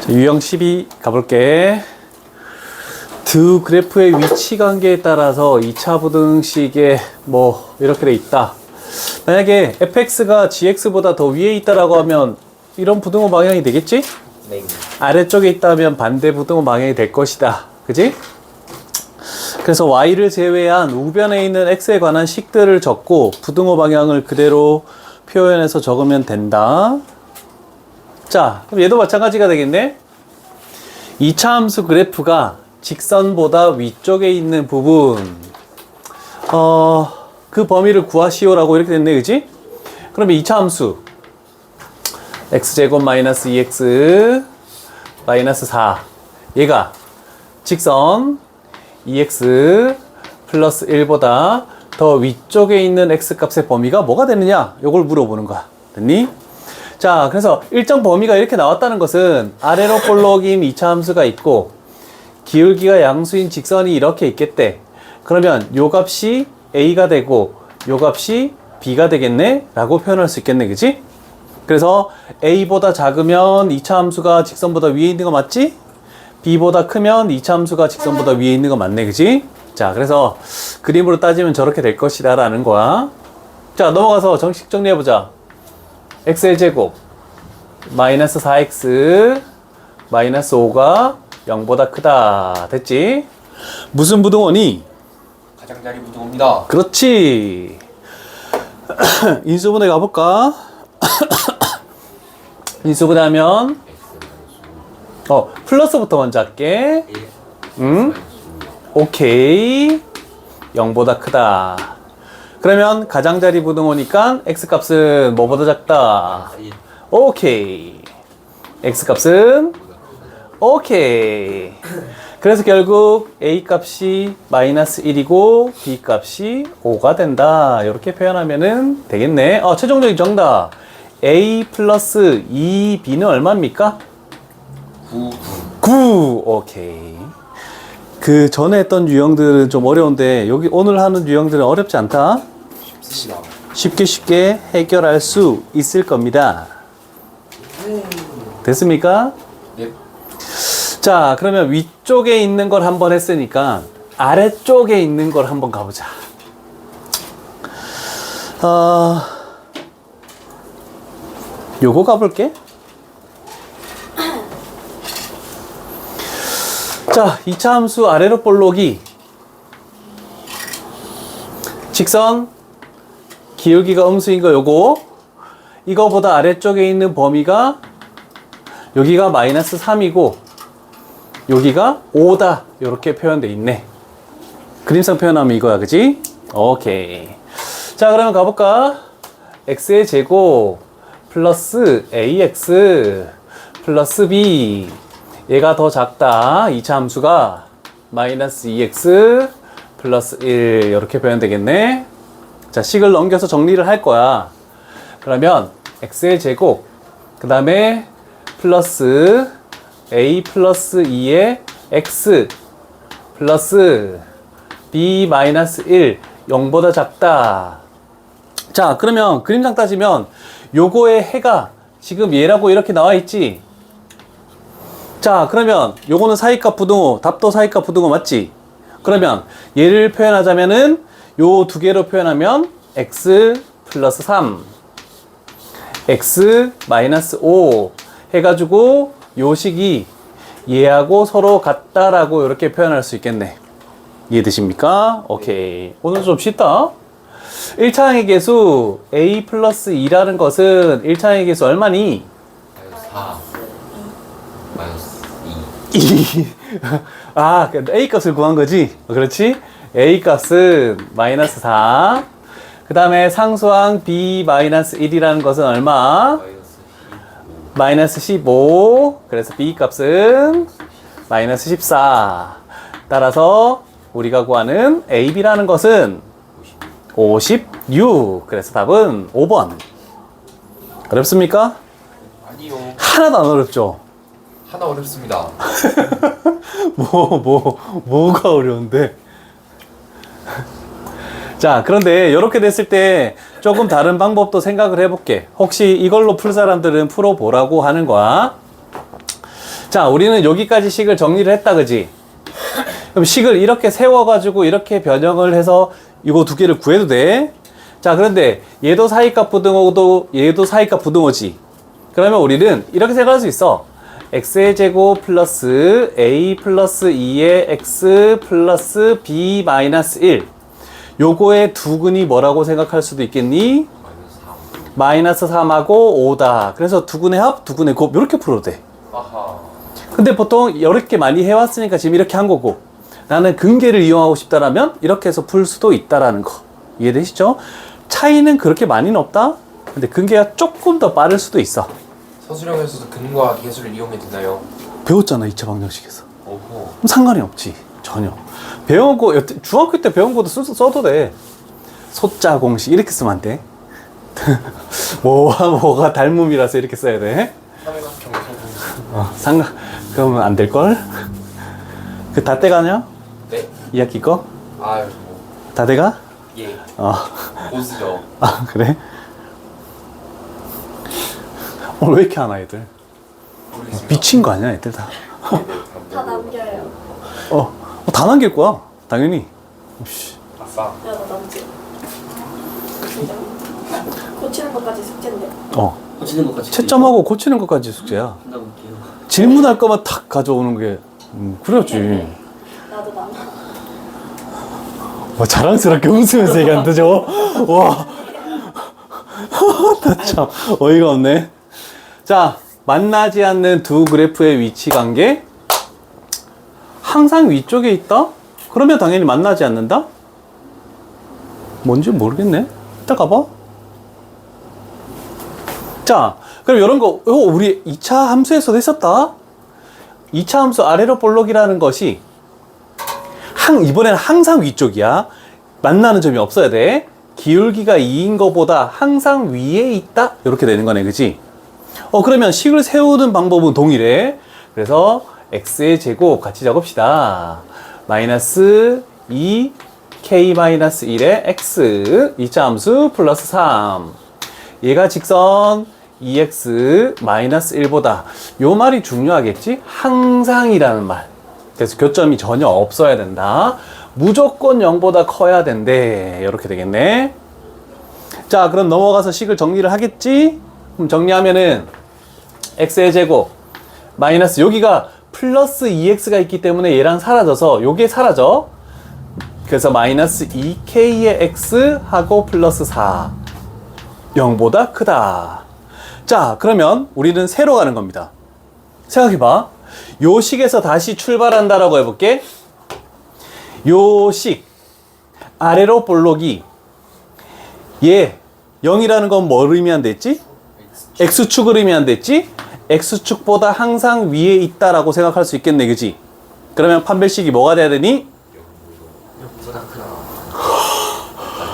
자, 유형 12 가볼게. 두 그래프의 위치 관계에 따라서 2차 부등식에 뭐 이렇게 돼 있다. 만약에 fx가 gx보다 더 위에 있다라고 하면 이런 부등호 방향이 되겠지? 네. 아래쪽에 있다면 반대 부등호 방향이 될 것이다. 그지? 그래서 y를 제외한 우변에 있는 x에 관한 식들을 적고 부등호 방향을 그대로 표현해서 적으면 된다. 자, 그럼 얘도 마찬가지가 되겠네. 2차 함수 그래프가 직선보다 위쪽에 있는 부분, 그 범위를 구하시오라고 이렇게 됐네, 그지? 그러면 2차 함수 x제곱 마이너스 2x 마이너스 4, 얘가 직선 2x 플러스 1보다 더 위쪽에 있는 x값의 범위가 뭐가 되느냐? 요걸 물어보는 거야. 됐니? 자, 그래서 일정 범위가 이렇게 나왔다는 것은 아래로 볼록인 2차 함수가 있고 기울기가 양수인 직선이 이렇게 있겠대. 그러면 요 값이 a가 되고 요 값이 b가 되겠네? 라고 표현할 수 있겠네, 그지? 그래서 a보다 작으면 2차 함수가 직선보다 위에 있는 거 맞지? b보다 크면 2차 함수가 직선보다 위에 있는 거 맞네, 그지? 자, 그래서 그림으로 따지면 저렇게 될 것이다 라는 거야. 자, 넘어가서 정식 정리해보자. x의 제곱 마이너스 4x 마이너스 5가 0보다 크다. 됐지? 무슨 부등호니? 가장자리 부등호입니다. 그렇지. 인수분해 가볼까? 인수분해 하면 플러스부터 먼저 할게. 오케이. 0보다 크다. 그러면 가장자리 부등호니까 x값은 뭐보다 작다? 오케이. x값은 오케이. 그래서 결국 a값이 마이너스 1이고 b값이 5가 된다. 이렇게 표현하면은 되겠네. 최종적인 정답. a 플러스 2b는 얼마입니까? 9. 오케이. 그 전에 했던 유형들은 좀 어려운데 여기 오늘 하는 유형들은 어렵지 않다. 쉽게 해결할 수 있을 겁니다. 됐습니까? 네. 자, 그러면 위쪽에 있는 걸 한번 했으니까 아래쪽에 있는 걸 한번 가보자. 요거 가볼게. 자, 2차 함수 아래로 볼록이 직선 기울기가 음수인 거 요거, 이거보다 아래쪽에 있는 범위가 여기가 마이너스 3이고 여기가 5다. 이렇게 표현돼 있네. 그림상 표현하면 이거야, 그지? 오케이. 자, 그러면 가볼까? x의 제곱 플러스 ax 플러스 b, 얘가 더 작다. 2차 함수가 마이너스 2x 플러스 1 이렇게 표현되겠네. 자, 식을 넘겨서 정리를 할 거야. 그러면 x의 제곱 그 다음에 플러스 a 플러스 2의 x 플러스 b 마이너스 1 0보다 작다. 자, 그러면 그림상 따지면 요거의 해가 지금 얘라고 이렇게 나와 있지. 자, 그러면 요거는 사이값 부등호, 답도 사이값 부등호 맞지? 그러면 얘를 표현하자면은 요 두 개로 표현하면 x 플러스 3 x 마이너스 5 해가지고 요 식이 얘하고 서로 같다라고 이렇게 표현할 수 있겠네. 이해되십니까? 오케이. 오늘 좀 쉽다. 1차항의 개수 a 플러스 2라는 것은 1차항의 개수 얼마니? 4 마이너스 2. a 값을 구한 거지? 그렇지? a 값은 마이너스 4. 그 다음에 상수항 b 마이너스 1이라는 것은 얼마? 마이너스 15. 그래서 b 값은 마이너스 14. 따라서 우리가 구하는 ab라는 것은 56. 그래서 답은 5번. 어렵습니까? 아니요. 하나도 안 어렵죠? 하나 어렵습니다. 뭐가 어려운데? 자, 그런데 이렇게 됐을 때 조금 다른 방법도 생각을 해볼게. 혹시 이걸로 풀 사람들은 풀어보라고 하는 거야. 자, 우리는 여기까지 식을 정리를 했다, 그지? 그럼 식을 이렇게 세워가지고 이렇게 변형을 해서 이거 두 개를 구해도 돼. 자, 그런데 얘도 사이값 부등호고 얘도 사이값 부등호지. 그러면 우리는 이렇게 생각할 수 있어. x의 제곱 플러스 a 플러스 2의 x 플러스 b 마이너스 1. 요거의 두근이 뭐라고 생각할 수도 있겠니? 마이너스 3하고 5다. 그래서 두근의 합, 두근의 곱 이렇게 풀어도 돼. 아하. 근데 보통 이렇게 많이 해왔으니까 지금 이렇게 한 거고, 나는 근계를 이용하고 싶다라면 이렇게 해서 풀 수도 있다라는 거 이해되시죠? 차이는 그렇게 많이는 없다. 근데 근계가 조금 더 빠를 수도 있어. 서술형에서도 근과 계수를 이용해 되나요? 배웠잖아 2차 방정식에서. 오호. 그럼 상관이 없지 전혀. 배운 거 중학교 때 배운 것도 써도 돼. 소자 공식 이렇게 쓰면 안 돼. 뭐가 닮음이라서 이렇게 써야 돼. 상관 그러면 안 될 걸. 그 다 떼가냐? 네. 2학기 거? 아유 다 돼가? 예. 보스죠. 아 그래? 오늘 왜 이렇게 하나 애들? 모르겠습니다. 미친 거 아니야 애들 다? 다 남겨요. 다 남길 거야 당연히. 씨. 아싸. 야, 나 남지. 고치는 것까지 숙제인데. 고치는 것까지 채점하고 고치는 것까지 숙제야. 한다고 볼게요. 질문할 거만 탁 가져오는 게 그래야지. 나도 남. 와, 자랑스럽게 웃으면서 얘기한다 저. 와. 나 참 어이가 없네. 자, 만나지 않는 두 그래프의 위치 관계. 항상 위쪽에 있다? 그러면 당연히 만나지 않는다? 뭔지 모르겠네. 이따 가봐. 자, 그럼 이런 거, 이거 우리 2차 함수에서도 했었다. 2차 함수 아래로 볼록이라는 것이 이번에는 항상 위쪽이야. 만나는 점이 없어야 돼. 기울기가 2인 거보다 항상 위에 있다. 이렇게 되는 거네, 그지? 그러면 식을 세우는 방법은 동일해. 그래서 x의 제곱 같이 적읍시다. 마이너스 2 k-1의 x 2차 함수 플러스 3. 얘가 직선 2x 마이너스 1보다. 요 말이 중요하겠지? 항상이라는 말. 그래서 교점이 전혀 없어야 된다. 무조건 0보다 커야 된대. 이렇게 되겠네. 자, 그럼 넘어가서 식을 정리를 하겠지? 그럼 정리하면은 x의 제곱 마이너스 여기가 플러스 2x가 있기 때문에 얘랑 사라져서 요게 사라져. 그래서 마이너스 2k의 x 하고 플러스 4. 0보다 크다. 자, 그러면 우리는 세로 가는 겁니다. 생각해봐. 요 식에서 다시 출발한다라고 해볼게. 요 식 아래로 볼록이 얘 0이라는 건 뭘 의미한다 했지? x축을 의미한다 했지? x축보다 항상 위에 있다라고 생각할 수 있겠네, 그지? 그러면 판별식이 뭐가 돼야 되니? 0보다 크다.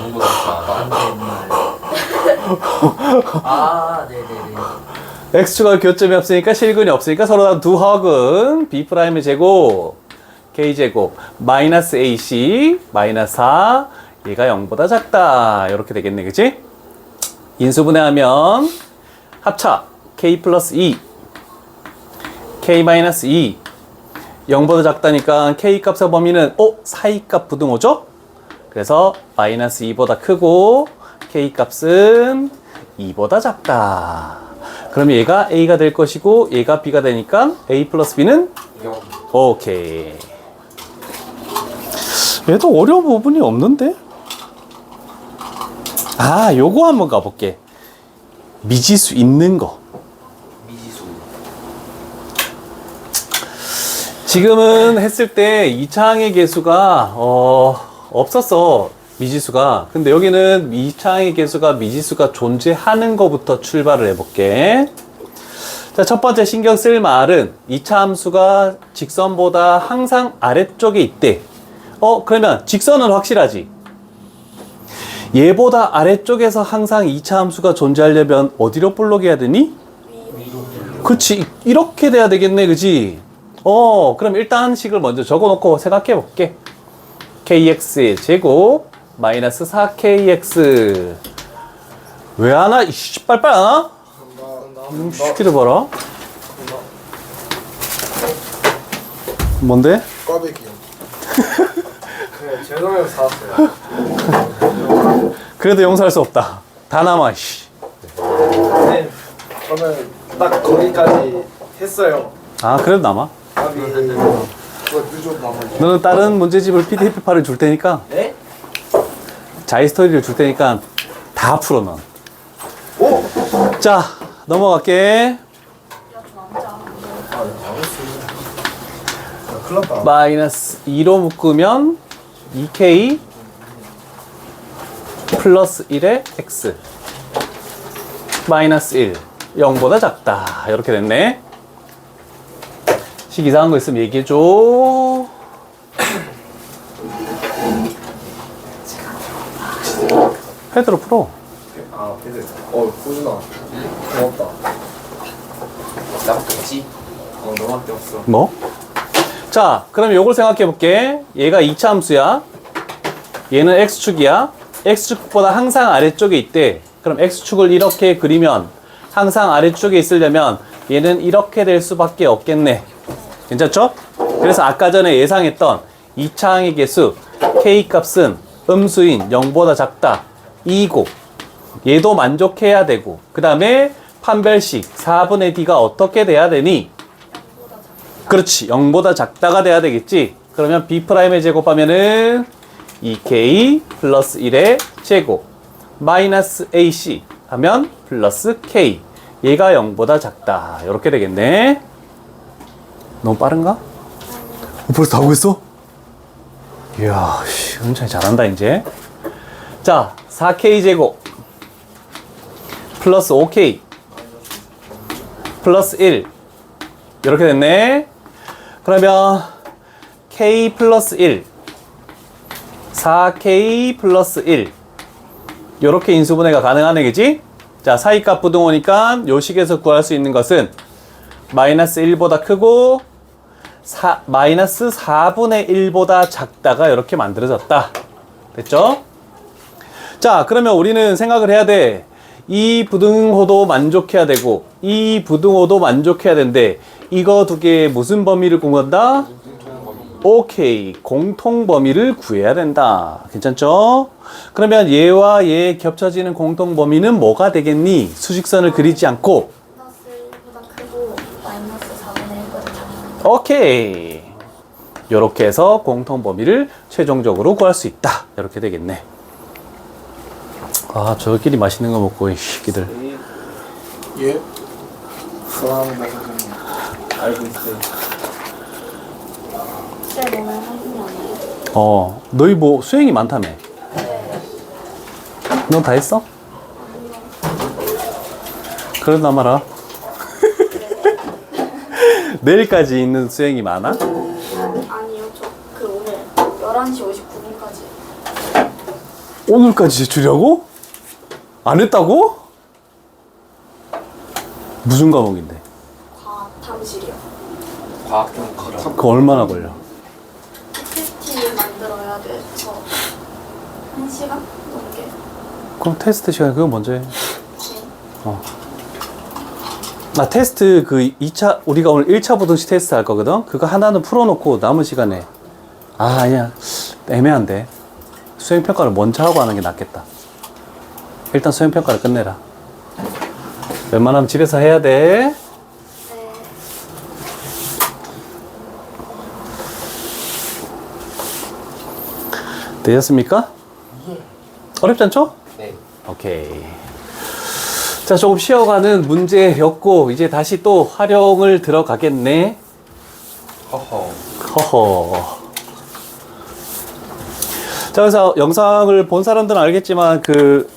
0보다 아, 네네네. x축과 교점이 없으니까 실근이 없으니까 서로 다 두 합은 b'의 제곱 k제곱 마이너스 ac 마이너스 4 얘가 0보다 작다. 이렇게 되겠네, 그치? 인수분해하면 합차 k 플러스 2 k 마이너스 2 0보다 작다니까 k 값의 범위는 사이값 부등호죠? 그래서 마이너스 2보다 크고 k 값은 2보다 작다. 그럼 얘가 a가 될 것이고 얘가 b가 되니까 a 플러스 b는 0. 오케이. 얘도 어려운 부분이 없는데? 요거 한번 가볼게. 미지수 있는 거. 미지수. 지금은 했을 때 2차항의 개수가 없었어. 미지수가. 근데 여기는 2차항의 개수가 미지수가 존재하는 거부터 출발을 해볼게. 자, 첫 번째 신경 쓸 말은 2차 함수가 직선보다 항상 아래쪽에 있대. 그러면 직선은 확실하지. 얘보다 아래쪽에서 항상 2차 함수가 존재하려면 어디로 볼록해야 되니? 그치, 이렇게 돼야 되겠네, 그지? 그럼 일단 식을 먼저 적어놓고 생각해 볼게. kx의 제곱 마이너스 4kx. 왜 안 와? 이씨, 빨빨 안 와? 쉽게 봐라. 뭔데? 꽈배기요. 네, 제동에서 사왔어요. 그래도 용서할 수 없다. 다 남아, 씨. 네, 저는 딱 거기까지 했어요. 아, 그래도 남아. 꽈배기. 그거 좀 남아요. 너는 다른 문제집을 PDF 파일을 줄 테니까, 네? 자이스토리를 줄 테니까 다 풀어, 넌. 오! 자, 넘어갈게. 야, 저 남자. 큰일 났다. 마이너스 2로 묶으면 2k 플러스 1의 x 마이너스 1 0보다 작다 이렇게 됐네. 식 이상한 거 있으면 얘기해줘. 패드로 풀어. 아, 근데, 호준아. 고맙다. 나밖에 없지? 너밖에 없어. 뭐? 자, 그럼 요걸 생각해 볼게. 얘가 2차 함수야. 얘는 x축이야. x축보다 항상 아래쪽에 있대. 그럼 x축을 이렇게 그리면 항상 아래쪽에 있으려면 얘는 이렇게 될 수밖에 없겠네. 괜찮죠? 그래서 아까 전에 예상했던 2차 항의 개수 k 값은 음수인 0보다 작다. 2고 얘도 만족해야 되고 그 다음에 판별식 4분의 d가 어떻게 돼야 되니? 그렇지. 0보다 작다가 돼야 되겠지. 그러면 B'의 제곱하면은 2K 플러스 1의 제곱 마이너스 AC 하면 플러스 K 얘가 0보다 작다. 이렇게 되겠네. 너무 빠른가? 벌써 다 하고 있어? 이야, 은찬이 잘한다 이제. 자, 4K 제곱 플러스 5K 플러스 1 이렇게 됐네. 그러면 k 플러스 1 4k 플러스 1 요렇게 인수분해가 가능하네, 그지? 자, 사이값 부등호니까 요 식에서 구할 수 있는 것은 마이너스 1보다 크고 마이너스 4분의 1보다 작다가 이렇게 만들어졌다. 됐죠? 자, 그러면 우리는 생각을 해야 돼. 이 부등호도 만족해야 되고 이 부등호도 만족해야 되는데 이거 두 개의 무슨 범위를 구한다? 오케이, 공통 범위를 구해야 된다. 괜찮죠? 그러면 얘와 얘 겹쳐지는 공통 범위는 뭐가 되겠니? 수직선을 그리지 않고 플러스 1보다 크고 마이너스 4분의 1보다 작다. 오케이, 요렇게 해서 공통 범위를 최종적으로 구할 수 있다. 이렇게 되겠네. 아, 저끼리 맛있는 거 먹고 이 새끼들. 예? 사랑합니다, 선생님. 알고 있어요. 쌤 오늘 한국이 아니에요? 너희 뭐 수행이 많다며? 넌 다 했어? 그러나 마라. 내일까지 있는 수행이 많아? 아니요, 저 그 오늘 11시 59분까지. 오늘까지 제출이라고? 안 했다고? 무슨 과목인데? 과학 탐실이요. 과학경기랑 그거 얼마나 걸려? PPT 만들어야 돼서 1시간 넘게. 그럼 테스트 시간에 그거 먼저 해. 네. 나 테스트 그 2차, 우리가 오늘 1차 부등식 테스트 할 거거든? 그거 하나는 풀어놓고 남은 시간에. 아, 아니야. 애매한데. 수행평가를 먼저 하고 하는 게 낫겠다. 일단 수행평가를 끝내라. 웬만하면 집에서 해야 돼. 네. 되셨습니까? 어렵지 않죠? 네. 오케이. 자, 조금 쉬어가는 문제였고, 이제 다시 또 활용을 들어가겠네. 허허. 허허. 자, 그래서 영상을 본 사람들은 알겠지만, 그,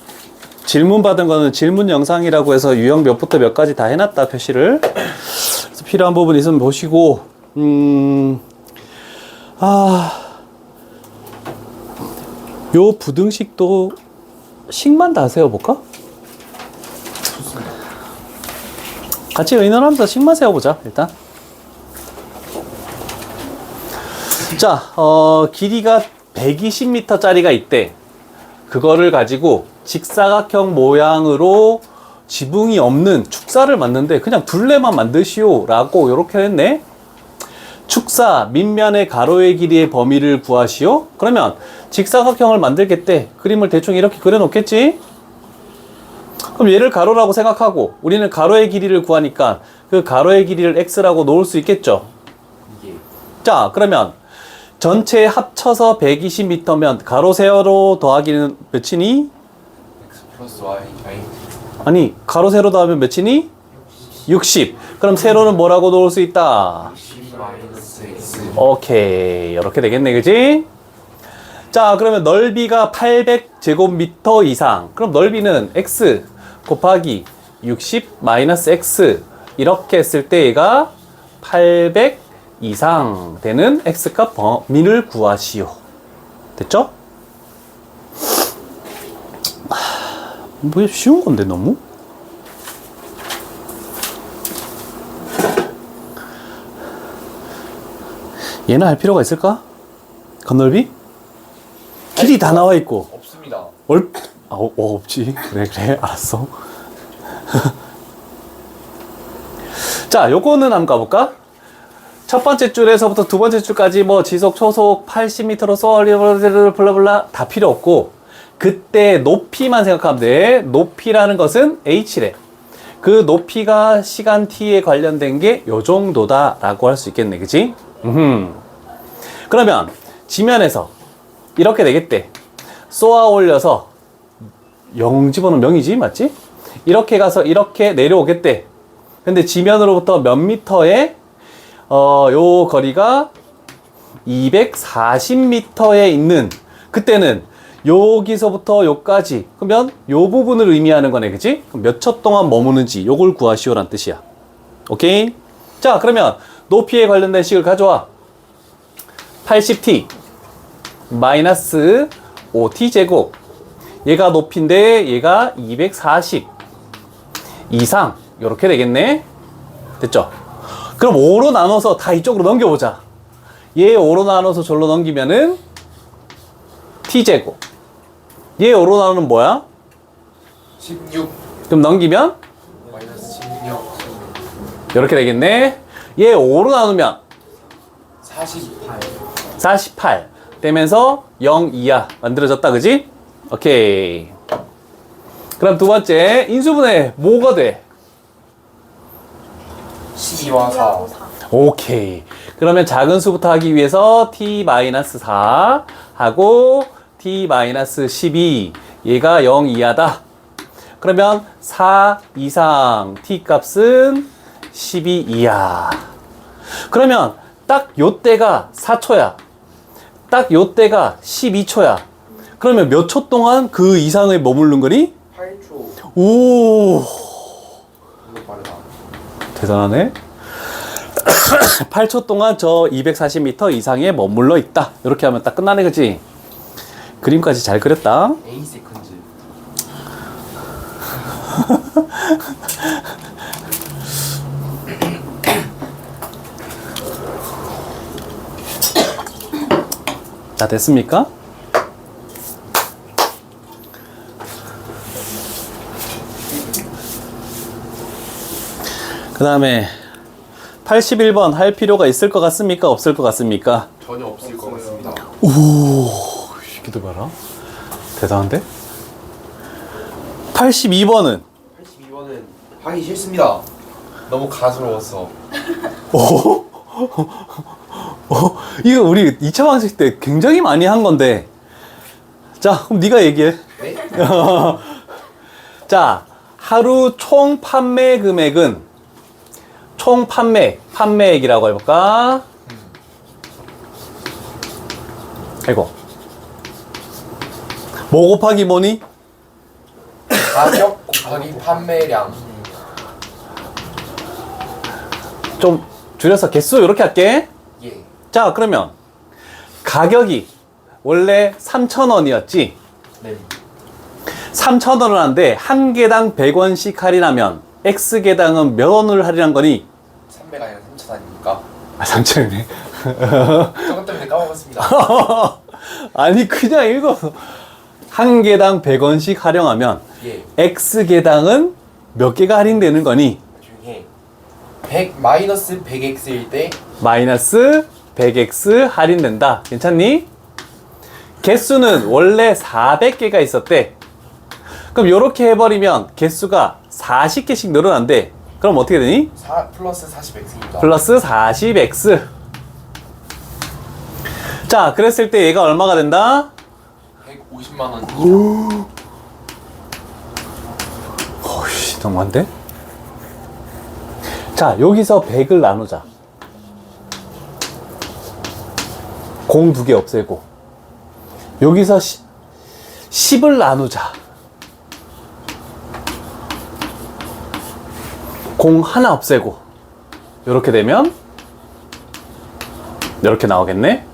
질문 받은 거는 질문 영상이라고 해서 유형 몇부터 몇 가지 다 해놨다, 표시를. 그래서 필요한 부분 있으면 보시고, 요 부등식도 식만 다 세워볼까? 같이 의논하면서 식만 세워보자, 일단. 자, 길이가 120m 짜리가 있대. 그거를 가지고 직사각형 모양으로 지붕이 없는 축사를 만드는데 그냥 둘레만 만드시오 라고 요렇게 했네. 축사 밑면의 가로의 길이의 범위를 구하시오. 그러면 직사각형을 만들겠대. 그림을 대충 이렇게 그려놓겠지. 그럼 얘를 가로라고 생각하고 우리는 가로의 길이를 구하니까 그 가로의 길이를 x라고 놓을 수 있겠죠. 이게 자, 그러면 전체 합쳐서 120m면 가로 세로 더하기는 몇이니? x 플러스 y 아니, 가로 세로 더하면 몇이니? 60. 그럼 세로는 뭐라고 놓을 수 있다? 10 마이너스 x 오케이. 이렇게 되겠네, 그지? 자, 그러면 넓이가 800제곱미터 이상. 그럼 넓이는 x 곱하기 60 마이너스 x. 이렇게 했을 때 얘가 800 이상 되는 x값 범위를 구하시오. 됐죠? 뭐 쉬운 건데 너무? 얘는 할 필요가 있을까? 건널비? 길이 다 나와 있고 없습니다. 없지. 그래 알았어. 자, 요거는 한번 가볼까? 첫 번째 줄에서부터 두 번째 줄까지 뭐 지속 초속 80m로 쏘 블라블라 다 필요 없고 그때 높이만 생각하면 돼. 높이라는 것은 h래. 그 높이가 시간 t에 관련된 게 요 정도다 라고 할 수 있겠네, 그치? 그러면 지면에서 이렇게 되겠대. 쏘아 올려서 0 집어넣으면 0이지, 맞지? 이렇게 가서 이렇게 내려오겠대. 근데 지면으로부터 몇 미터에 요 거리가 240m에 있는, 그때는 여기서부터 여기까지, 그러면 요 부분을 의미하는 거네, 그치? 몇 초 동안 머무는지 요걸 구하시오란 뜻이야. 오케이? 자, 그러면 높이에 관련된 식을 가져와. 80t 마이너스 5t 제곱. 얘가 높이인데 얘가 240 이상. 요렇게 되겠네. 됐죠? 그럼 5로 나눠서 다 이쪽으로 넘겨보자. 얘 5로 나눠서 절로 넘기면은 t제곱. 얘 5로 나누면 뭐야? 16 그럼 넘기면 마이너스 16 요렇게 되겠네. 얘 5로 나누면 48 48 되면서 0 이하 만들어졌다, 그지? 오케이. 그럼 두 번째 인수분해 뭐가 돼? 12와 4 오케이. 그러면 작은 수부터 하기 위해서 t-4 하고 t-12 얘가 0 이하다. 그러면 4 이상 t 값은 12 이하. 그러면 딱 요때가 4초야. 딱 요때가 12초야. 그러면 몇 초 동안 그 이상에 머무른 거니? 8초 오, 이거 빠르다. 대단하네. 8초 동안 저 240m 이상에 머물러 있다. 이렇게 하면 딱 끝나네, 그치? 그림까지 잘 그렸다. A 세컨즈 다 됐습니까? 그 다음에 81번 할 필요가 있을 것 같습니까? 없을 것 같습니까? 전혀 없을 것 같습니다. 오, 이기도 봐라. 대단한데? 82번은? 82번은 하기 싫습니다. 너무 가스러웠어. 오, 이거 우리 2차 방식 때 굉장히 많이 한 건데. 자, 그럼 네가 얘기해. 네? 자, 하루 총 판매 금액은 총 판매액이라고 해볼까? 아이고. 뭐 곱하기 뭐니? 가격 곱하기 판매량. 좀 줄여서 개수 이렇게 할게. 예. 자, 그러면 가격이 원래 3,000원이었지? 네. 3,000원을 하는데 한 개당 100원씩 할인하면 X 개당은 몇 원을 할인한 거니? 300 아니라 3천 아닙니까? 아, 3,000원이네. 조금 때문에 까먹었습니다. 아니, 그냥 읽어서. 한 개당 100원씩 할인하면 예. X 개당은 몇 개가 할인되는 거니? 중에 100 마이너스 100x일 때 마이너스 100x 할인된다. 괜찮니? 개수는 원래 400개가 있었대. 그럼 이렇게 해버리면 개수가 40개씩 늘어난대. 그럼 어떻게 되니? 4 플러스 40x입니다. 플러스 40x. 자, 그랬을 때 얘가 얼마가 된다? 150만 원. 어이씨, 너무한데? 자, 여기서 100을 나누자. 공 2개 없애고. 여기서 10을 나누자. 공 하나 없애고. 이렇게 되면 이렇게 나오겠네?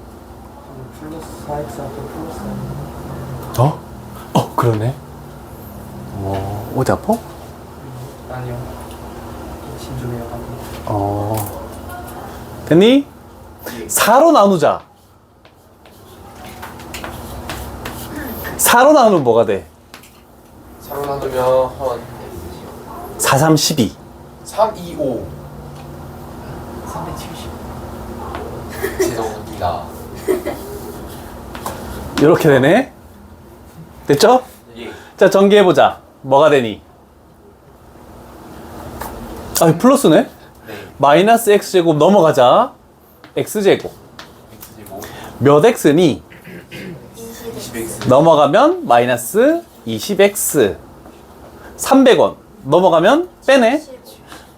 플러스 4x 앞에 플러스 그러네. 어디 아파? 아니요. 진중해요. 됐니? 4로 나누자. 4로 나누면 뭐가 돼? 4로 나누면 한 4, 3, 12. 3, 2, 5. 370. 죄송합니다. 이렇게 되네. 됐죠? 예. 자, 전개해보자. 뭐가 되니? 플러스네? 네. 마이너스 x제곱 넘어가자. x제곱. x제곱. 몇 x니? 20x. 넘어가면 마이너스 20x. 300원. 넘어가면 빼네.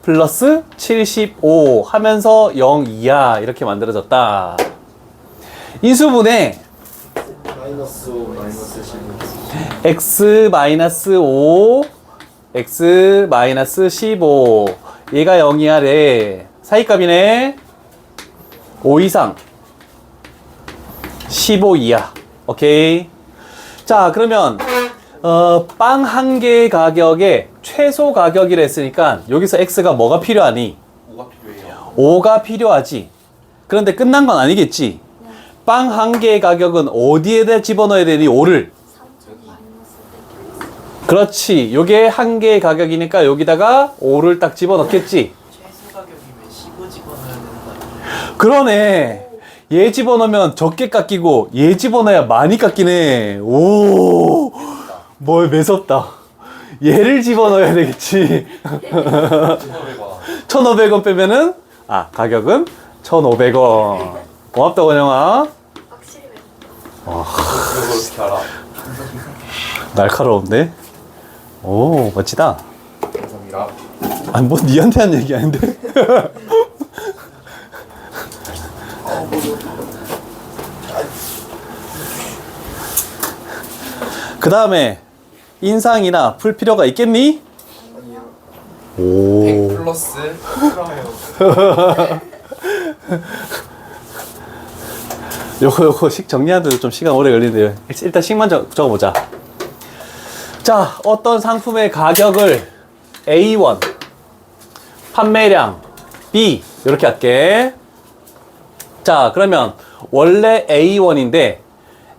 플러스 75 하면서 0 이하 이렇게 만들어졌다. 인수분해 마이너스 5 마이너스 15. x 마이너스 5 x 마이너스 15 얘가 0 이하래. 사이값이네. 5 이상 15 이하. 오케이. 자, 그러면 빵 한 개의 가격에 최소 가격이라 했으니까 여기서 x가 뭐가 필요하니? 5가 필요해요. 5가 필요하지. 그런데 끝난 건 아니겠지. 빵 한 개의 가격은 어디에다 집어넣어야 되니? 5를. 3점 마이너스 그렇지. 요게 한 개의 가격이니까 여기다가 5를 딱 집어넣겠지. 최소 가격이면 15 집어넣어야 되는 거 아니에요? 그러네. 얘 집어넣으면 적게 깎이고 얘 집어넣어야 많이 깎이네. 오, 뭘 매섭다. 얘를 집어넣어야 되겠지. 1,500원. 1,500원 빼면은 가격은 1,500원. 고맙다, 원영아. 확실히 왜 그걸 어떻게 알아? 날카로운데? 오, 멋지다. 감사합니다. 뭐 니한테 한 얘기 아닌데? 그 다음에 인상이나 풀 필요가 있겠니? 오. 100 플러스 필요해요. 요거 식 정리하는데도 좀 시간 오래 걸리는데요. 일단 식만 적어보자. 자, 어떤 상품의 가격을 A1, 판매량 B 이렇게 할게. 자, 그러면 원래 A1인데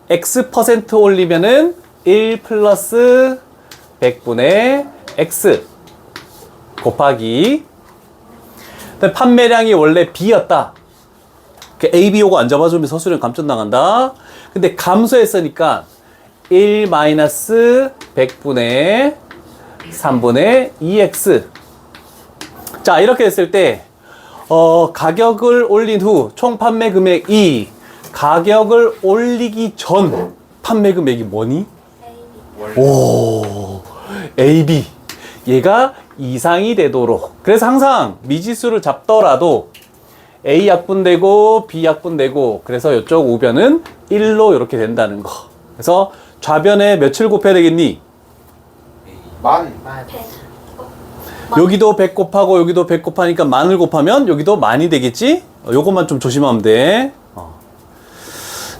X% 올리면은 1 플러스 100분의 X 곱하기 근데 판매량이 원래 B였다. A, B 요거 안 잡아주면 서술형 감점 나간다. 근데 감소했으니까 1 마이너스 100분의 3분의 2x. 자, 이렇게 됐을 때 가격을 올린 후 총 판매 금액이 가격을 올리기 전 판매 금액이 뭐니? A, B. 오, A, B. 얘가 이상이 되도록. 그래서 항상 미지수를 잡더라도 A 약분되고 B 약분되고 그래서 이쪽 우변은 1로 이렇게 된다는 거. 그래서 좌변에 몇을 곱해야 되겠니? 만. 100. 여기도 100 곱하고 여기도 100 곱하니까 만을 곱하면 여기도 만이 되겠지? 요것만 좀 조심하면 돼.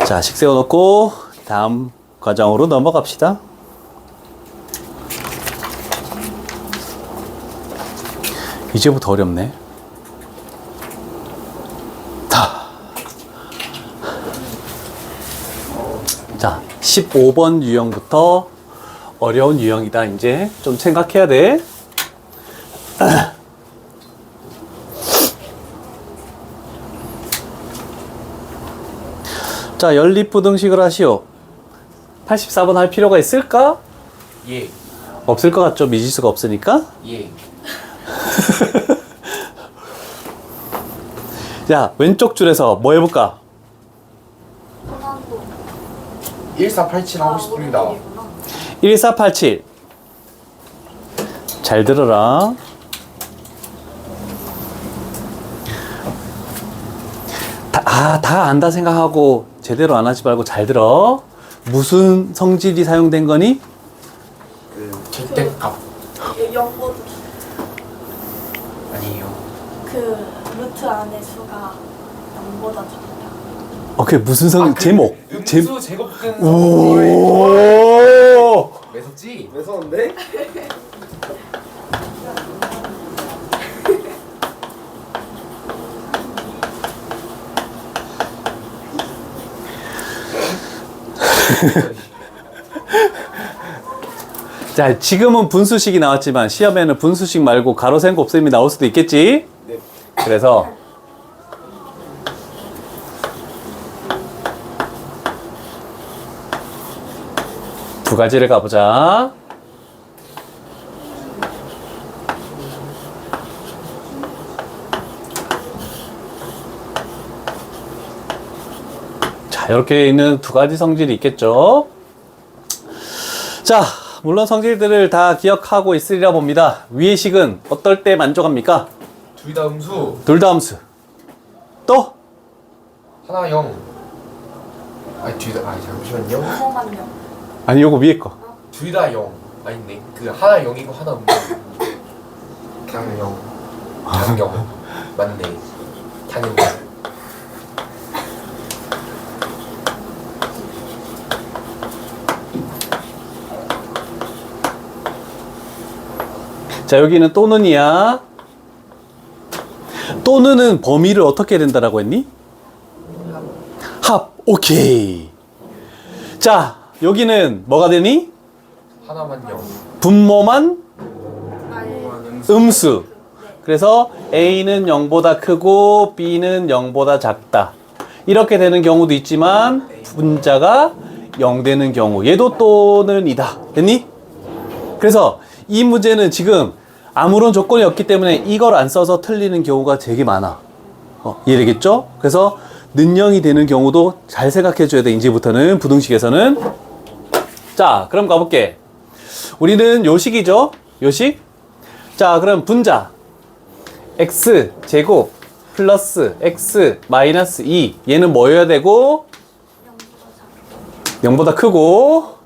자, 식 세워놓고 다음 과정으로 넘어갑시다. 이제부터 어렵네. 자, 15번 유형부터 어려운 유형이다. 이제 좀 생각해야 돼. 자, 연립부등식을 하시오. 84번 할 필요가 있을까? 예. 없을 것 같죠? 미지수가 없으니까. 예. 자, 왼쪽 줄에서 뭐 해볼까? 하나도 1487 하고 싶습니다. 1487. 잘 들어라. 다 안다 생각하고 제대로 안 하지 말고 잘 들어. 무슨 성질이 사용된 거니? 그 절대값 영보다 아니에요. 그 루트 안에 수가 0보다 작다. 오케이, 무슨 제목. 음수 제곱근 오! 매섭지? 매서운데? 자, 지금은 분수식이 나왔지만 시험에는 분수식 말고 가로 센 곱셈이 나올 수도 있겠지? 네. 그래서 두 가지를 가보자. 자, 이렇게 있는 두 가지 성질이 있겠죠. 자, 물론 성질들을 다 기억하고 있으리라 봅니다. 위의 식은 어떨 때 만족합니까? 둘 다 음수. 둘 다 함수. 또? 하나 0. 아니 둘 다 잠시만요. 잠깐만요. 아니, 요거 위에 거. 둘 다 0. 아니네. 그 하나 0이고 하나 음수. 그냥 0. 그냥 0. 맞네. 당연히. 자, 여기는 또는이야. 또는은 범위를 어떻게 된다라고 했니? 합. 오케이. 자, 여기는 뭐가 되니? 하나만 0. 분모만 아예 음수. 그래서 A는 0보다 크고 B는 0보다 작다. 이렇게 되는 경우도 있지만 분자가 0 되는 경우. 얘도 또는이다. 됐니? 그래서 이 문제는 지금 아무런 조건이 없기 때문에 이걸 안 써서 틀리는 경우가 되게 많아. 이해되겠죠? 그래서 는영이 되는 경우도 잘 생각해 줘야 돼. 이제부터는 부등식에서는. 자, 그럼 가볼게. 우리는 요식이죠? 요식. 자, 그럼 분자 x 제곱 플러스 x 마이너스 2. 얘는 뭐여야 되고? 0보다 크고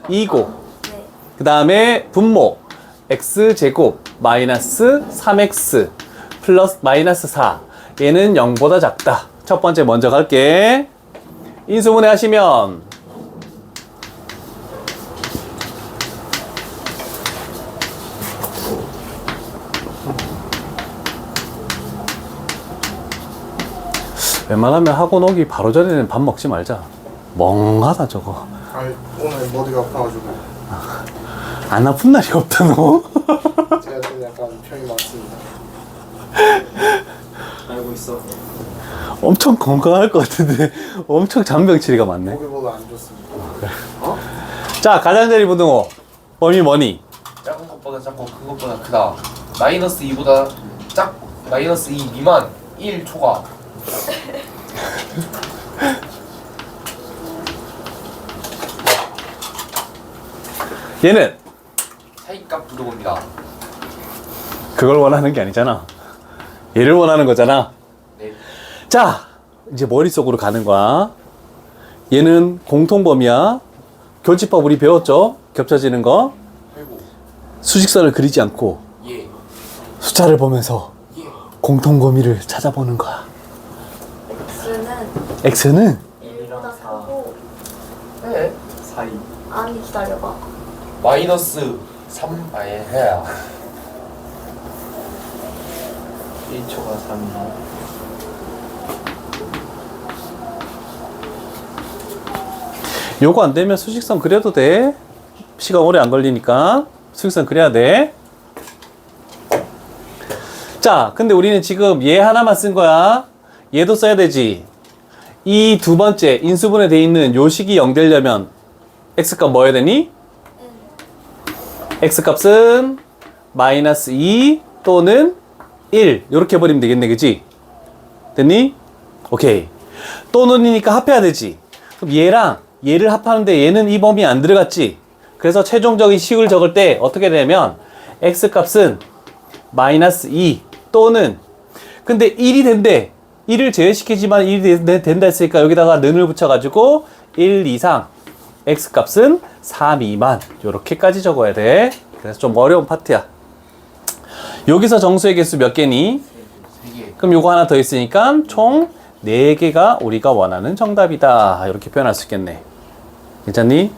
2고. 네. 그 다음에 분모 x 제곱 마이너스 3x 플러스 마이너스 4. 얘는 0보다 작다. 첫 번째 먼저 갈게. 인수분해 하시면 웬만하면 학원 오기 바로 전에는 밥 먹지 말자. 멍하다 저거. 아니 오늘 머리가 아파가지고 안 아픈 날이 없다 너. 제가 좀 약간 병이 많습니다. 알고 있어. 엄청 건강할 것 같은데 엄청 잔병치레가 많네. 목이보다 안 좋습니다. 자, 가장자리 부등호 범위 뭐니? 작은 것보다 작고 큰 것보다 크다. 마이너스 2보다 마이너스 2 미만 1 초과. 얘는 사이값 부등호입니다. 그걸 원하는 게 아니잖아. 얘를 원하는 거잖아. 네. 자, 이제 머릿속으로 가는 거야. 얘는 공통범위야. 교집합 우리 배웠죠? 겹쳐지는 거. 아이고. 수직선을 그리지 않고 예. 숫자를 보면서 예. 공통범위를 찾아보는 거야. x는 x는 1보다 크고 네. 사이. 아니 기다려봐. 마이너스 3 아예 해야. 1초가 3이요. 요거 안 되면 수직선 그려도 돼. 시간 오래 안 걸리니까 수직선 그려야 돼. 자, 근데 우리는 지금 얘 하나만 쓴 거야. 얘도 써야 되지. 이 두 번째 인수분해 돼 있는 요 식이 0 되려면 x값 뭐 해야 되니? x값은 마이너스 2 또는 1 이렇게 해버리면 되겠네, 그치? 됐니? 오케이. 또는이니까 합해야 되지. 그럼 얘랑 얘를 합하는데 얘는 이 범위에 안 들어갔지. 그래서 최종적인 식을 적을 때 어떻게 되냐면 x값은 마이너스 2 또는 근데 1이 된대. 1을 제외시키지만 1이 된다 했으니까 여기다가 는을 붙여가지고 1 이상 x값은 3 미만 요렇게까지 적어야 돼. 그래서 좀 어려운 파트야. 여기서 정수의 개수 몇 개니? 3개. 그럼 요거 하나 더 있으니까 총 4개가 우리가 원하는 정답이다. 이렇게 표현할 수 있겠네. 괜찮니?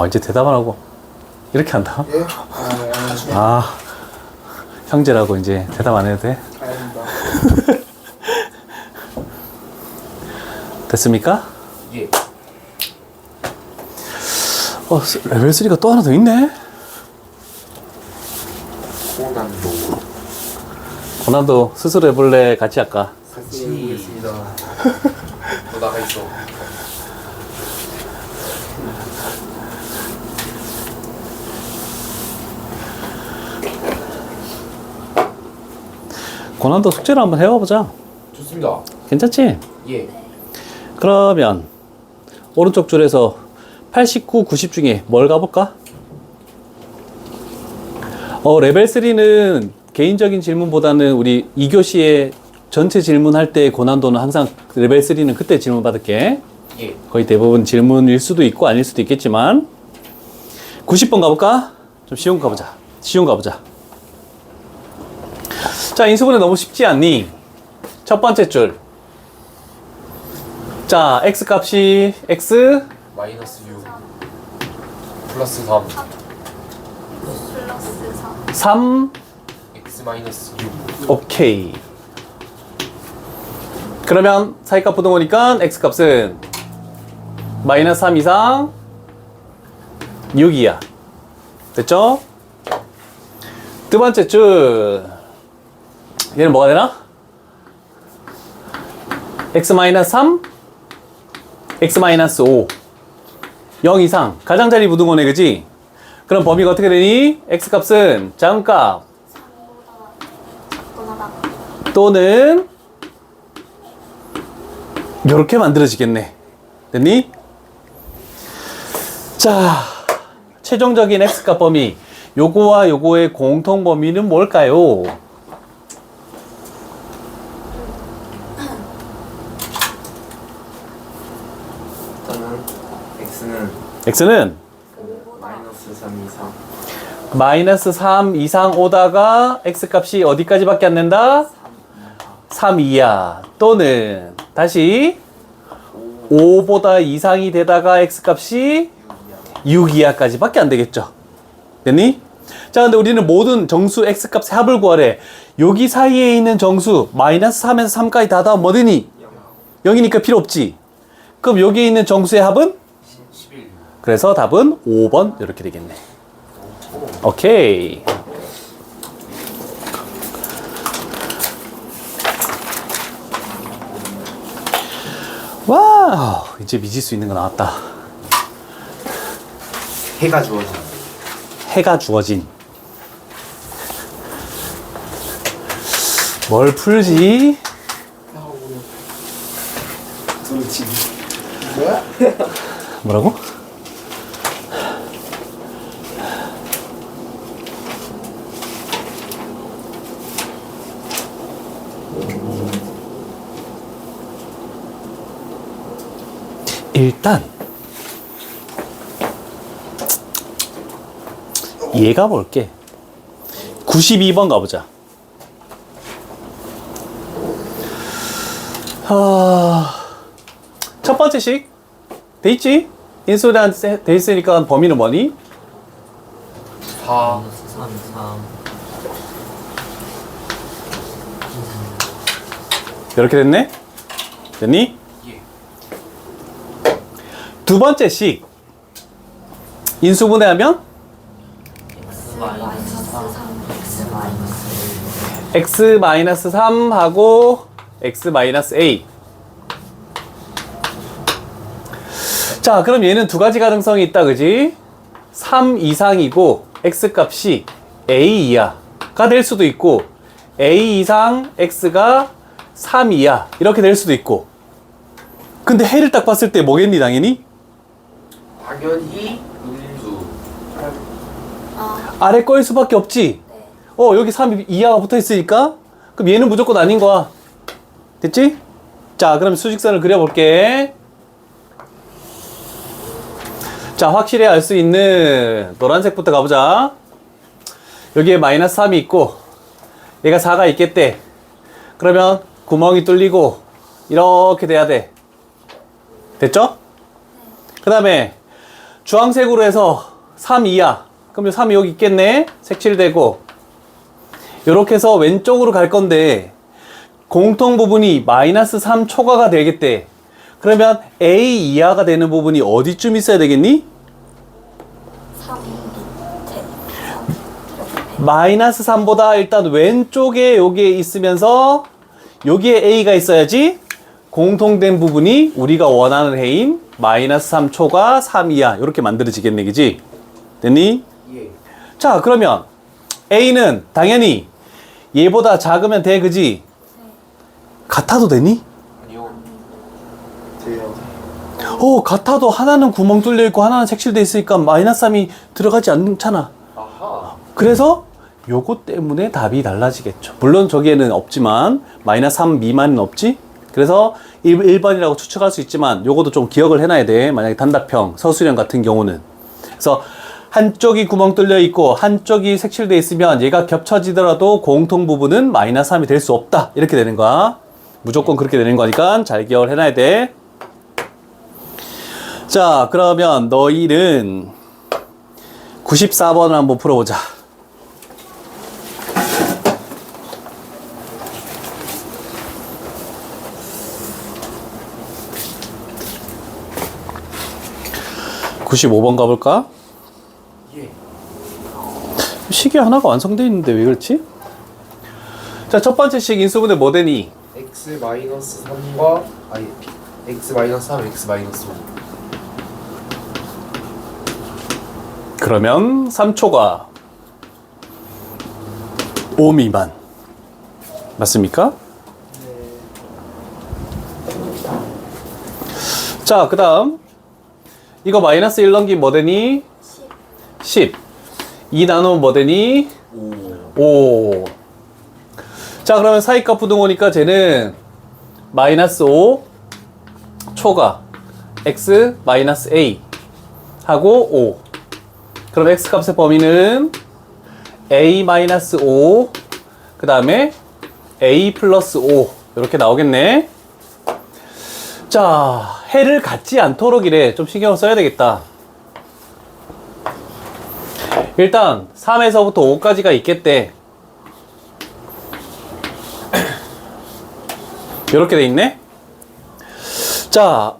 이제 대답 안 하고 이렇게 한다. 예? 아, 형제라고 이제 대답 안 해도 돼? 아닙니다. 됐습니까? 예. 레벨 3가 또 하나 더 있네? 고난도. 고난도 스스로 해볼래? 같이 할까? 같이 해보겠습니다. 너 나가 있어. 고난도 숙제를 한번 해봐보자. 좋습니다. 괜찮지? 예. 그러면 오른쪽 줄에서 89, 90 중에 뭘 가볼까? 레벨 3는 개인적인 질문보다는 우리 2교시에 전체 질문할 때 고난도는 항상 레벨 3는 그때 질문 받을게. 예. 거의 대부분 질문일 수도 있고 아닐 수도 있겠지만 90번 가볼까? 좀 쉬운 거 가보자. 쉬운 거 가보자. 자, 인수분해 너무 쉽지 않니? 첫 번째 줄. 자, x 값이 x 마이너스 6 플러스 3 플러스 3. 3 x 마이너스 6 오케이. 그러면 사이값 부등호니까 x 값은 마이너스 3 이상 6이야. 됐죠? 두 번째 줄. 얘는 뭐가 되나? x 마이너스 3 x 마이너스 5 0 이상 가장자리 부등호네, 그지? 그럼 범위가 어떻게 되니? x 값은 작은 값 3보다 작거나 또는 이렇게 만들어지겠네. 됐니? 자, 최종적인 x값 범위 요거와 요거의 공통 범위는 뭘까요? 일단은 x는 x는 마이너스 3 이상 마이너스 3 이상 오다가 x값이 어디까지밖에 안 된다? 3 이하 또는 다시 5보다 이상이 되다가 x값이 6 이하까지밖에 안 되겠죠. 됐니? 자, 근데 우리는 모든 정수 x값의 합을 구하래. 여기 사이에 있는 정수 마이너스 3에서 3까지 다 더하면 뭐 되니? 0이니까 필요 없지. 그럼 여기에 있는 정수의 합은? 11 그래서 답은 5번 이렇게 되겠네. 오케이. 와우, 이제 미지수 있는 거 나왔다. 해가 주어진 해가 주어진. 뭘 풀지? 도대체 뭐야? 뭐라고? 일단 얘가 볼게. 92번 가보자. 첫 번째 식 돼 있지? 인수분해 돼 있으니까 범위는 뭐니? 4 3, 3. 이렇게 됐네? 됐니? 예. 두 번째 식 인수분해하면 x 마이너스 3 x 마이너스 x 마이너스 3 하고 x 마이너스 a 자, 그럼 얘는 두 가지 가능성이 있다, 그지? 3 이상이고 x값이 a 이하가 될 수도 있고 a 이상 x가 3 이하 이렇게 될 수도 있고. 근데 해를 딱 봤을 때 뭐겠니, 당연히? 당연히 음수. 아, 아래 거일 수밖에 없지. 네. 여기 3 이하가 붙어 있으니까 그럼 얘는 무조건 아닌 거야. 됐지? 자, 그럼 수직선을 그려볼게. 자, 확실히 알 수 있는 노란색부터 가보자. 여기에 마이너스 3이 있고 얘가 4가 있겠대. 그러면 구멍이 뚫리고 이렇게 돼야 돼. 됐죠? 그 다음에 주황색으로 해서 3 이하. 그럼 3이 여기 있겠네. 색칠되고 이렇게 해서 왼쪽으로 갈 건데 공통 부분이 마이너스 3 초과가 되겠대. 그러면 A 이하가 되는 부분이 어디쯤 있어야 되겠니? 3 밑에. 마이너스 3보다 일단 왼쪽에 여기에 있으면서 여기에 A가 있어야지 공통된 부분이 우리가 원하는 해인 마이너스 3 초과 3 이하 이렇게 만들어지겠네, 그지? 됐니? 예. 자, 그러면 A는 당연히 얘보다 작으면 돼, 그지? 같아도 되니? 아니요. 돼요. 같아도 하나는 구멍 뚫려 있고 하나는 색칠돼 있으니까 마이너스 3이 들어가지 않잖아. 아하. 그래서 요거 때문에 답이 달라지겠죠. 물론 저기에는 없지만 마이너스 3 미만은 없지. 그래서 1번이라고 추측할 수 있지만 요것도 좀 기억을 해놔야 돼. 만약에 단답형 서술형 같은 경우는. 그래서 한쪽이 구멍 뚫려 있고 한쪽이 색칠돼 있으면 얘가 겹쳐지더라도 공통 부분은 마이너스 3이 될 수 없다. 이렇게 되는 거야. 무조건 그렇게 되는 거니까 잘 기억을 해놔야 돼. 자, 그러면 너희는 94번을 한번 풀어보자. (95번) 가볼까? 예. 식이 하나가 완성되어 있는데 왜 그렇지? 자, 첫 번째 식 인수분해 뭐 되니? x 마이너스 3과 아니 x 마이너스 3, x 마이너스 5. 그러면 3초가 5 미만 맞습니까? 자, 그 다음 이거 마이너스 1 넘기면 뭐 되니? 10 2 나누면 뭐 되니? 5 자, 그러면 사이값 부등호니까 쟤는 마이너스 5 초가 x 마이너스 a 하고 5 그럼 x 값의 범위는 a 마이너스 5 그 다음에 a 플러스 5 이렇게 나오겠네. 자, 해를 갖지 않도록 이래. 좀 신경을 써야 되겠다. 일단 3에서부터 5까지가 있겠대. 이렇게 돼 있네. 자,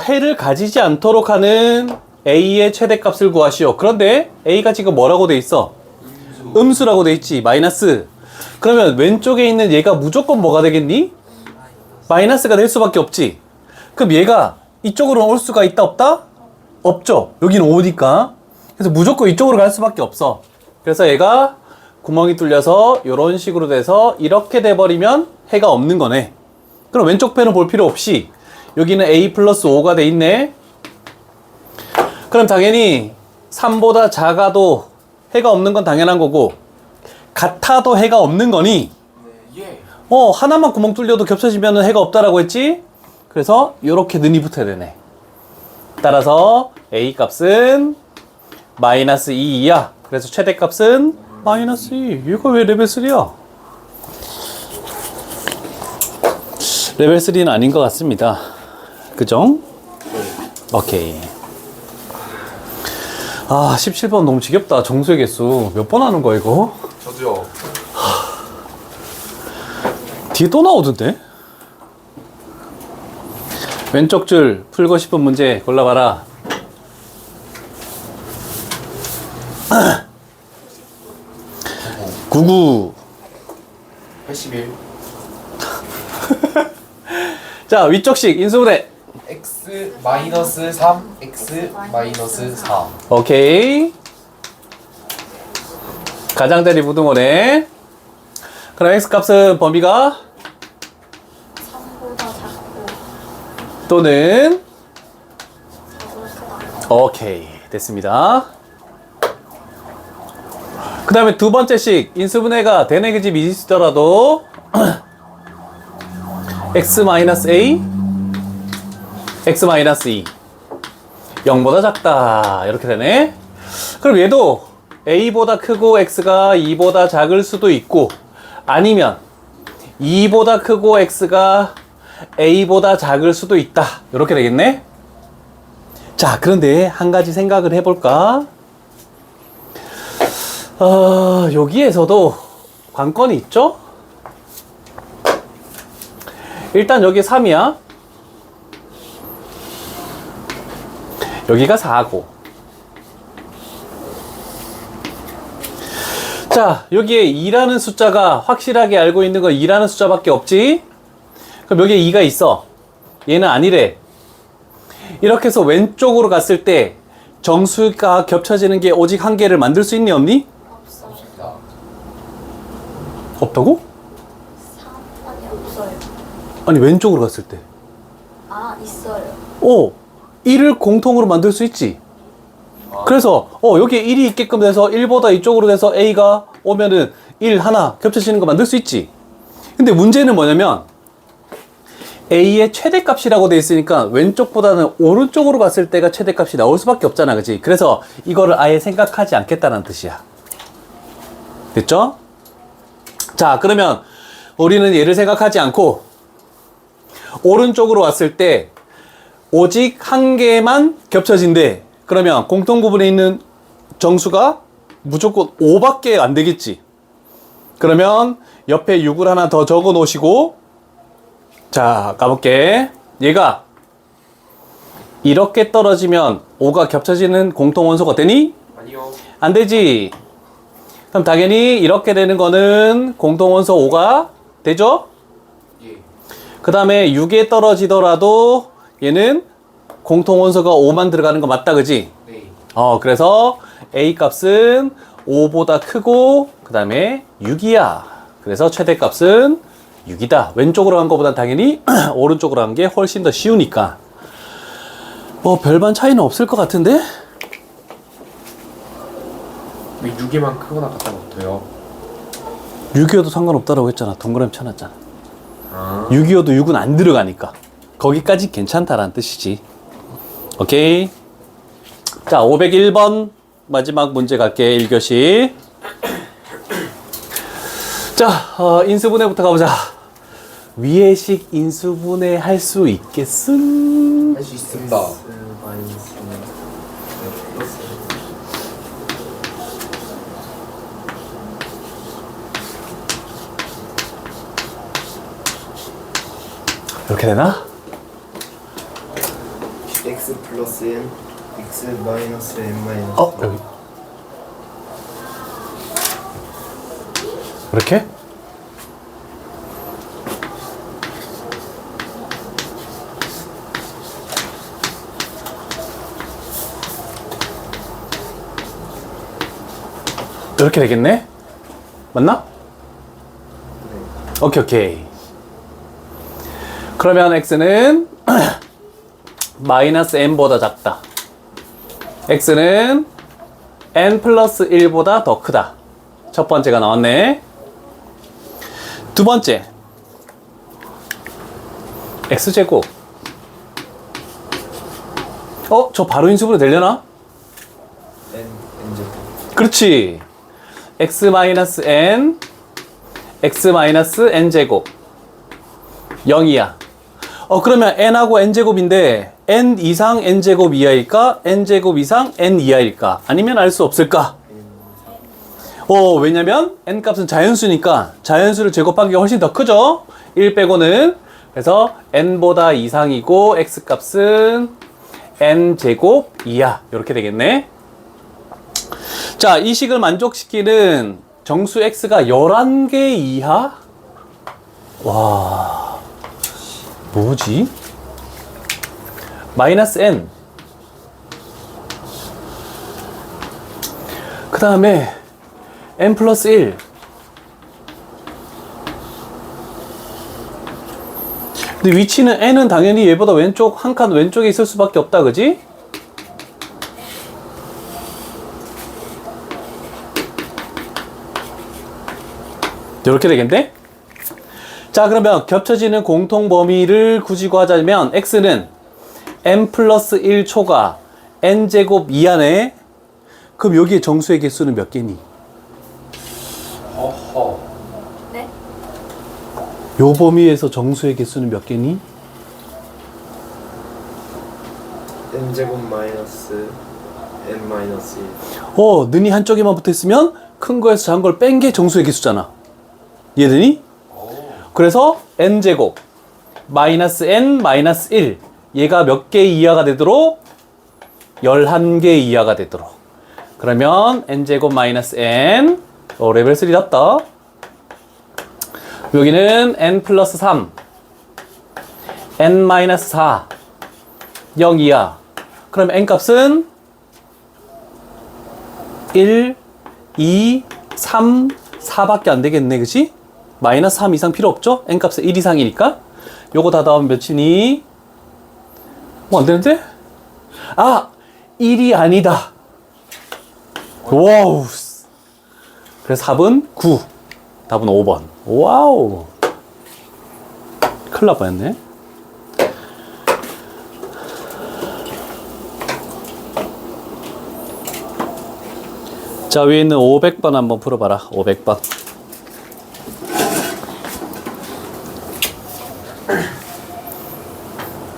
해를 가지지 않도록 하는 a의 최대값을 구하시오. 그런데 a가 지금 뭐라고 돼 있어? 음수라고 돼 있지. 마이너스. 그러면 왼쪽에 있는 얘가 무조건 뭐가 되겠니? 마이너스가 될 수밖에 없지. 그럼 얘가 이쪽으로 올 수가 있다 없다? 없죠. 여기는 5니까. 그래서 무조건 이쪽으로 갈 수밖에 없어. 그래서 얘가 구멍이 뚫려서 이런 식으로 돼서 이렇게 돼버리면 해가 없는 거네. 그럼 왼쪽 편은 볼 필요 없이 여기는 a 플러스 5가 돼 있네. 그럼 당연히 3보다 작아도 해가 없는 건 당연한 거고 같아도 해가 없는 거니 예. 하나만 구멍 뚫려도 겹쳐지면 해가 없다라고 했지. 그래서 이렇게 는이 붙어야 되네. 따라서 a 값은 마이너스 2 이하. 그래서 최대값은 마이너스 2. 이거 왜 레벨 3야? 레벨 3는 아닌 것 같습니다. 그죠? 오케이. 아, 17번 너무 지겹다. 정수의 개수. 몇 번 하는 거야, 이거? 저도요. 뒤에 또 나오던데? 왼쪽 줄 풀고 싶은 문제 골라봐라. 99. 81. 자, 위쪽식 인수분해. x 마이너스 3 x 마이너스 4. 오케이. 가장자리 부등호네. 그럼 x 값은 범위가 3보다 작고 또는 4보다 크다. 오케이 됐습니다. 그 다음에 두 번째씩 인수분해가 되네 그지 미지수더라도 x-a x-2 0보다 작다 이렇게 되네. 그럼 얘도 a보다 크고 x가 2보다 작을 수도 있고 아니면 2보다 크고 x가 a보다 작을 수도 있다 이렇게 되겠네. 자 그런데 한 가지 생각을 해볼까. 여기에서도 관건이 있죠. 일단 여기 3이야. 여기가 4고. 자, 여기에 2라는 숫자가 확실하게 알고 있는 건 2라는 숫자밖에 없지? 그럼 여기에 2가 있어. 얘는 아니래. 이렇게 해서 왼쪽으로 갔을 때 정수가 겹쳐지는 게 오직 한 개를 만들 수 있니 없니? 없어. 없다고? 3? 아니 없어요. 아니 왼쪽으로 갔을 때. 아 있어요. 1을 공통으로 만들 수 있지. 그래서 여기에 1이 있게끔 돼서 1보다 이쪽으로 돼서 A가 오면은 1 하나 겹쳐지는 거 만들 수 있지. 근데 문제는 뭐냐면 A의 최대값이라고 돼 있으니까 왼쪽보다는 오른쪽으로 갔을 때가 최대값이 나올 수밖에 없잖아 그치? 그래서 이거를 아예 생각하지 않겠다는 뜻이야. 됐죠? 자 그러면 우리는 얘를 생각하지 않고 오른쪽으로 왔을 때 오직 한 개만 겹쳐진대. 그러면 공통 부분에 있는 정수가 무조건 5밖에 안 되겠지. 그러면 옆에 6을 하나 더 적어 놓으시고 자 가볼게. 얘가 이렇게 떨어지면 5가 겹쳐지는 공통 원소가 되니? 아니요. 안 되지. 그럼 당연히 이렇게 되는 거는 공통 원소 5가 되죠? 예. 그 다음에 6에 떨어지더라도 얘는 공통 원소가 5만 들어가는 거 맞다 그지? 네. 그래서 A 값은 5보다 크고 그 다음에 6이야. 그래서 최대값은 6이다. 왼쪽으로 간 거보다 당연히 오른쪽으로 간 게 훨씬 더 쉬우니까 뭐 별반 차이는 없을 것 같은데? 왜 6에만 크거나 같다고 붙어요? 6이어도 상관없다라고 했잖아. 동그라미 쳐놨잖아. 아. 6이어도 6은 안 들어가니까 거기까지 괜찮다라는 뜻이지. 오케이. 자 501번 마지막 문제 갈게. 1교시. 자 인수분해부터 가보자. 위의식 인수분해 할 수 있겠음? 할 수 있습니다. 마이너스 플러스 이렇게 되나? x 플러스 n x 마이너스 n 마이너스 여기 이렇게? 이렇게 되겠네? 맞나? 오케이. 그러면 x는 마이너스 n보다 작다. x는 n 플러스 1보다 더 크다. 첫 번째가 나왔네. 두 번째 x제곱. 저 바로 인수분해 되려나? n제곱 그렇지. x-n x-n제곱 0이야. 그러면 n하고 n제곱인데 n 이상 n제곱 이하일까? n제곱 이상 n 이하일까? 아니면 알 수 없을까? 왜냐면 n 값은 자연수니까 자연수를 제곱한 게 훨씬 더 크죠? 1 빼고는. 그래서 n보다 이상이고 x 값은 n제곱 이하. 이렇게 되겠네. 자, 이 식을 만족시키는 정수 x가 11개 이하? 와, 뭐지? 마이너스 n. 그 다음에 n 플러스 1. 근데 위치는 n은 당연히 얘보다 왼쪽 한 칸 왼쪽에 있을 수밖에 없다, 그지? 이렇게 되겠네? 자, 그러면 겹쳐지는 공통 범위를 굳이 구하자면 x는 n 플러스 1 초과 n제곱 이하네. 그럼 여기에 정수의 개수는 몇 개니? 허허. 네? 요 범위에서 정수의 개수는 몇 개니? n제곱 마이너스 n 마이너스 1. 는이 한쪽에만 붙어있으면 큰 거에서 작은 걸 뺀 게 정수의 개수잖아. 이해되니? 그래서 n제곱 마이너스 n 마이너스 1 얘가 몇 개 이하가 되도록? 11개 이하가 되도록. 그러면 n제곱 마이너스 n 레벨 3답다. 여기는 n 플러스 3 n 마이너스 4 0 이하. 그럼 n 값은 1, 2, 3, 4밖에 안 되겠네, 그치? 마이너스 3 이상 필요 없죠? n 값은 1 이상이니까. 요거 다 더하면 몇이니? 안 되는데? 1이 아니다. 와우. 그래서 답은 9. 답은 5번. 와우. 큰일 날 뻔했네. 자, 위에 있는 500번 한번 풀어봐라. 500번.